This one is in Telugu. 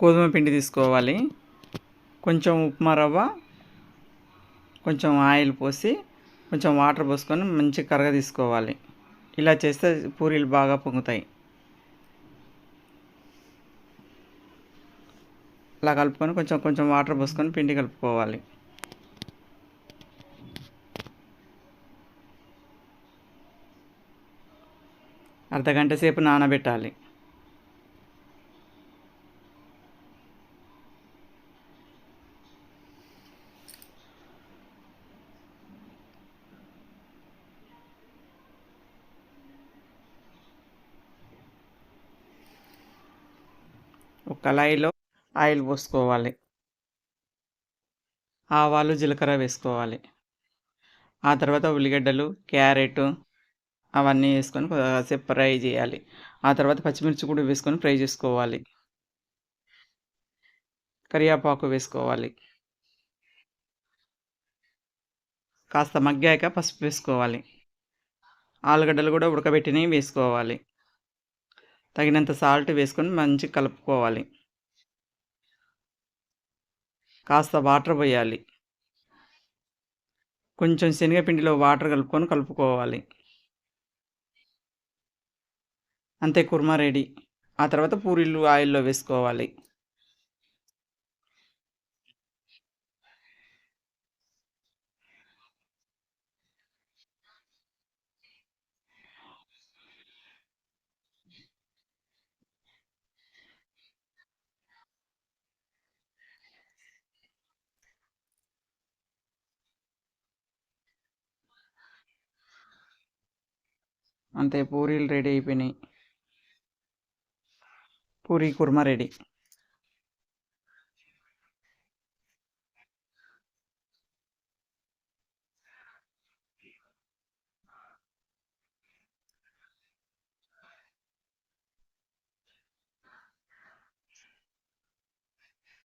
గోధుమ పిండి తీసుకోవాలి, కొంచెం ఉప్మా రవ్వ, కొంచెం ఆయిల్ పోసి కొంచెం వాటర్ పోసుకొని మంచి కరగ తీసుకోవాలి. ఇలా చేస్తే పూరీలు బాగా పొంగుతాయి. అలా కలుపుకొని కొంచెం కొంచెం వాటర్ పోసుకొని పిండి కలుపుకోవాలి. అర్ధగంట సేపు నానబెట్టాలి. ఒక కళాయిలో ఆయిల్ పోసుకోవాలి, ఆవాలు జీలకర్ర వేసుకోవాలి. ఆ తర్వాత ఉల్లిగడ్డలు, క్యారెట్ అవన్నీ వేసుకొని కాసేపు ఫ్రై చేయాలి. ఆ తర్వాత పచ్చిమిర్చి కూడా వేసుకొని ఫ్రై చేసుకోవాలి. కరివేపాకు వేసుకోవాలి. కాస్త మగ్గాక పసుపు వేసుకోవాలి. ఆలుగడ్డలు కూడా ఉడకబెట్టినవి వేసుకోవాలి. తగినంత సాల్ట్ వేసుకొని మంచిగా కలుపుకోవాలి. కాస్త వాటర్ పోయాలి. కొంచెం శనగపిండిలో వాటర్ కలుపుకోవాలి. అంతే, కుర్మా రెడీ. ఆ తర్వాత పూరీలు ఆయిల్లో వేసుకోవాలి. అంతే, పూరీలు రెడీ అయిపోయినాయి. పూరీ కుర్మా రెడీ.